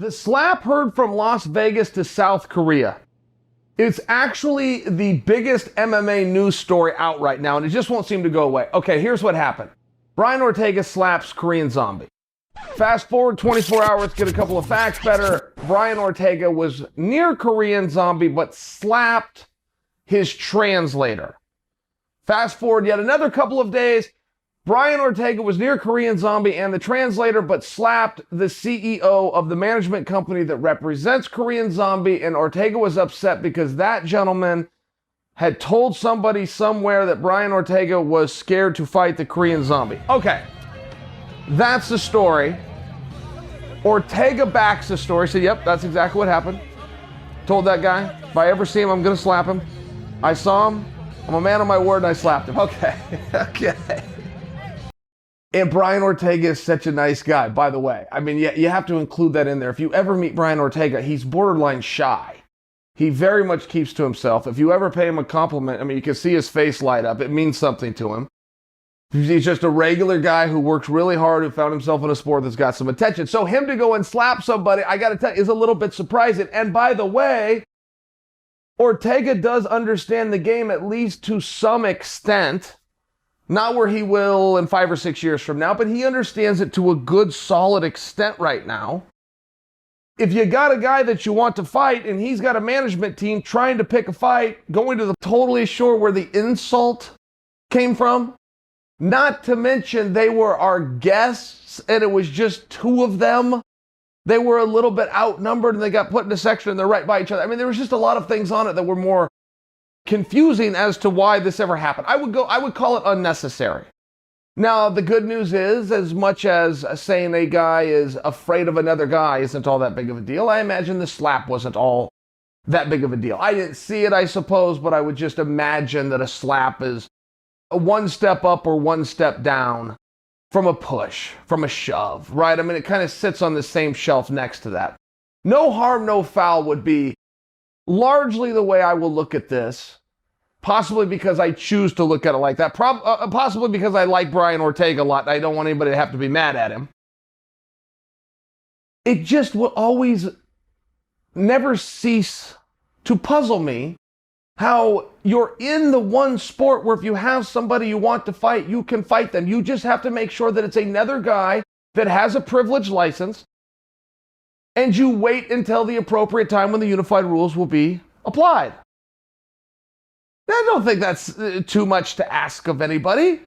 The slap heard from Las Vegas to South Korea. It's actually the biggest MMA news story out right now, and it just won't seem to go away. Okay, here's what happened. Brian Ortega slaps Korean Zombie. Fast forward 24 hours, get a couple of facts better. Brian Ortega was near Korean Zombie, but slapped his translator. Fast forward yet another couple of days. Brian Ortega was near Korean Zombie and the translator, but slapped the CEO of the management company that represents Korean Zombie, and Ortega was upset because that gentleman had told somebody somewhere that Brian Ortega was scared to fight the Korean Zombie. Okay, that's the story. Ortega backs the story, said, yep, that's exactly what happened. Told that guy, if I ever see him, I'm going to slap him. I saw him, I'm a man of my word, and I slapped him. Okay, okay. And Brian Ortega is such a nice guy, by the way. I mean, you have to include that in there. If you ever meet Brian Ortega, he's borderline shy. He very much keeps to himself. If you ever pay him a compliment, I mean, you can see his face light up. It means something to him. He's just a regular guy who works really hard, who found himself in a sport that's got some attention. So him to go and slap somebody, I got to tell you, is a little bit surprising. And by the way, Ortega does understand the game, at least to some extent. Not where he will in 5 or 6 years from now, but he understands it to a good, solid extent right now. If you got a guy that you want to fight and he's got a management team trying to pick a fight, going to the totally sure where the insult came from, not to mention they were our guests and it was just 2 of them. They were a little bit outnumbered and they got put in a section and they're right by each other. I mean, there was just a lot of things on it that were more confusing as to why this ever happened. I would call it unnecessary. Now, the good news is, as much as saying a guy is afraid of another guy isn't all that big of a deal, I imagine the slap wasn't all that big of a deal. I didn't see it, I suppose, but I would just imagine that a slap is a 1 step up or 1 step down from a push, from a shove, right? I mean, it kind of sits on the same shelf next to that. No harm, no foul would be largely the way I will look at this, possibly because I choose to look at it like that, possibly because I like Brian Ortega a lot and I don't want anybody to have to be mad at him. It just will always never cease to puzzle me how you're in the one sport where if you have somebody you want to fight, you can fight them. You just have to make sure that it's another guy that has a privileged license, and you wait until the appropriate time when the unified rules will be applied. I don't think that's too much to ask of anybody.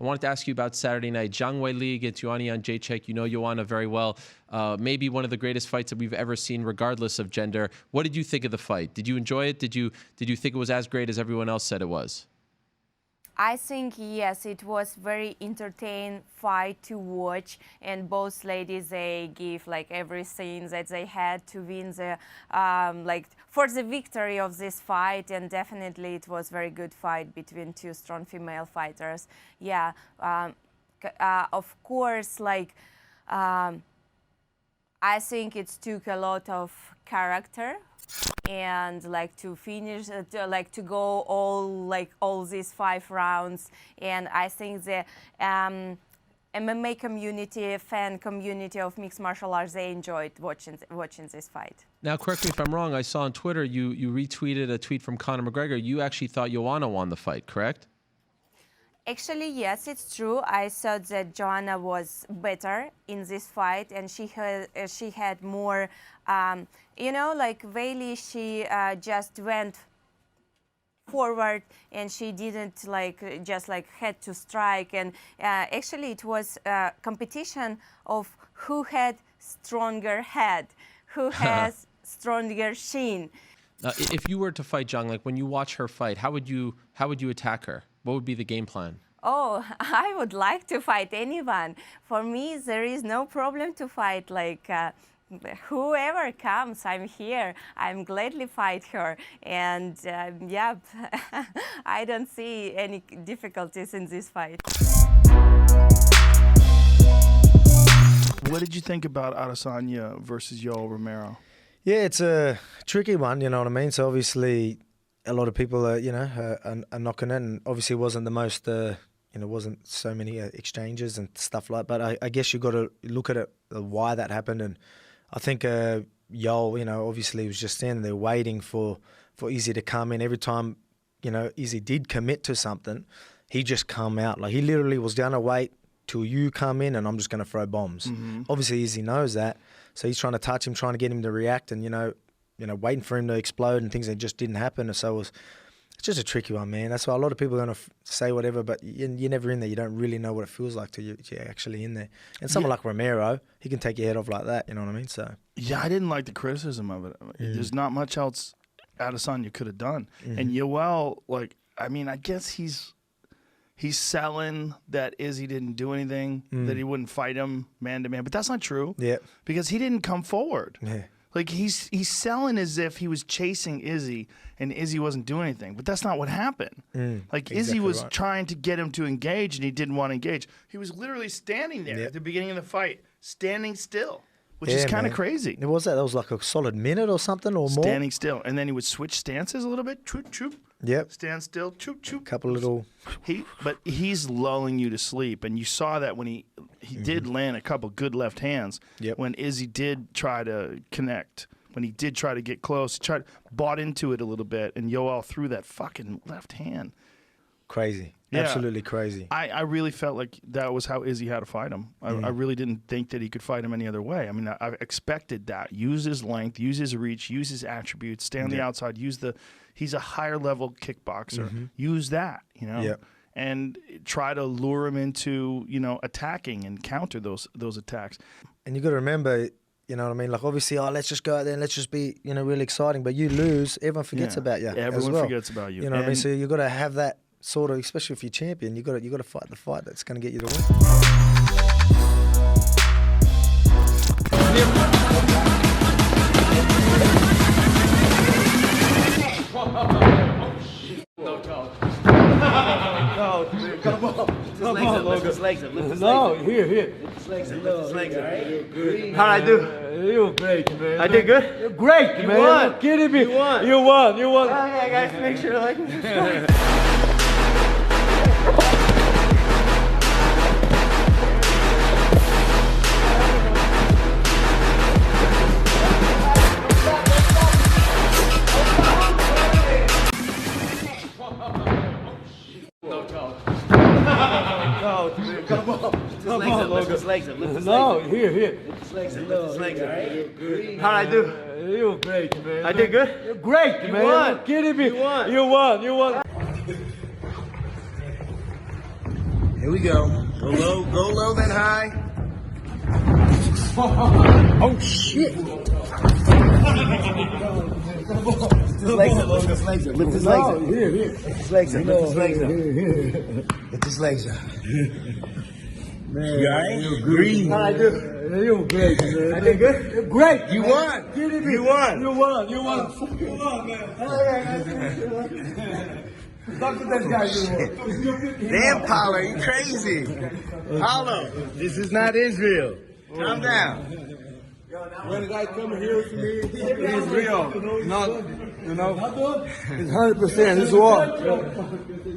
I wanted to ask you about Saturday night. ZhangWeili against Joanna Jędrzejczyk. You know Joanna very well. Maybe one of the greatest fights that we've ever seen, regardless of gender. What did you think of the fight? Did you enjoy it? Did you think it was as great as everyone else said it was? I think, yes, it was very entertaining fight to watch, and both ladies, they give like everything that they had to win the, like for the victory of this fight, and definitely it was very good fight between 2 strong female fighters. Yeah, of course, like, I think it took a lot of character and like to finish, like to go all these 5 rounds. And I think the MMA community, fan community of mixed martial arts, they enjoyed watching this fight. Now, correct me if I'm wrong. I saw on Twitter you retweeted a tweet from Conor McGregor. You actually thought Joanna won the fight, correct? Actually, yes, it's true. I thought that Joanna was better in this fight, and she had more, you know, like Weili, she just went forward and she didn't like just like had to strike. And actually, it was a competition of who had stronger head, who has stronger shin. If you were to fight Zhang, like when you watch her fight, how would you attack her? What would be the game plan? Oh, I would like to fight anyone. For me, there is no problem to fight. Like whoever comes, I'm here. I'm gladly fight her. And yeah, I don't see any difficulties in this fight. What did you think about Adesanya versus Yoel Romero? Yeah, it's a tricky one, you know what I mean? So obviously a lot of people are, you know, are knocking it, and obviously it wasn't the most wasn't so many exchanges and stuff like. But I guess you got to look at it, why that happened, and I think Yoel, obviously was just standing there waiting for Izzy to come in. Every time, Izzy did commit to something, he just come out. Like, he literally was going to wait till you come in and I'm just going to throw bombs. Obviously, Izzy knows that. So he's trying to touch him, trying to get him to react and, waiting for him to explode and things that just didn't happen. So it's just a tricky one, man. That's why a lot of people are going to say whatever, but you're never in there. You don't really know what it feels like till you're actually in there. And someone like Romero, he can take your head off like that, you know what I mean? So yeah, I didn't like the criticism of it. There's not much else Adesanya could have done. And Yoel, I guess he's selling that Izzy didn't do anything, that he wouldn't fight him man to man. But that's not true. Yeah. Because he didn't come forward. Yeah. Like, he's selling as if he was chasing Izzy and Izzy wasn't doing anything. But that's not what happened. Exactly, Izzy was trying to get him to engage, and he didn't want to engage. He was literally standing there at the beginning of the fight, standing still, which is kind of crazy. It was that. That was like a solid minute or something or more. Standing still. And then he would switch stances a little bit. Choop, choop. Yep. Stand still. Choop, choop. Couple little. But he's lulling you to sleep, and you saw that when he did land a couple good left hands. Yep. When Izzy did try to connect, when he did try to get close, he bought into it a little bit, and Yoel threw that fucking left hand. Crazy. Yeah. Absolutely crazy. I really felt like that was how Izzy had to fight him. I really didn't think that he could fight him any other way. I mean, I expected that. Use his length, use his reach, use his attributes, stay on the outside, he's a higher level kickboxer. Use that, and try to lure him into, attacking and counter those attacks. And you got to remember, you know what I mean? Like, obviously, let's just go out there and let's just be, really exciting. But you lose, everyone forgets about you. Everyone forgets about you. You know what I mean? So you got to have that sort of, especially if you're champion, you got to fight the fight that's going to get you the win. Come on, Logan. His legs up. Lift his legs up. Here. Lift his legs up. Lift his legs up. How'd I do? You were great, man. I did good? You're great, man. You won. You're kidding me. You won. You won. Oh, yeah, guys, make sure like Come on, Lift his legs up. Lift his legs No, up. here. Lift his legs up. Lift his legs up. How'd I do? You were great, man. I did good? You're great, man. won. You're kidding me. You won. You won. Here we go. Go low, then high. Oh, shit. Lift his legs up. Lift his legs up. Here. Lift his legs up. Lift his legs up. Lift his legs up. Man, You all right? you're Green. How'd I do? You were great, man. I did good? You're great. You man. won. Kidding me. You won. You won. You won, man. Talk to that guy. You won. Damn, Paulo, you crazy. Paulo, this is not Israel. Calm down. When a guy come here to me, he's real. Not, it's 100%. It's war.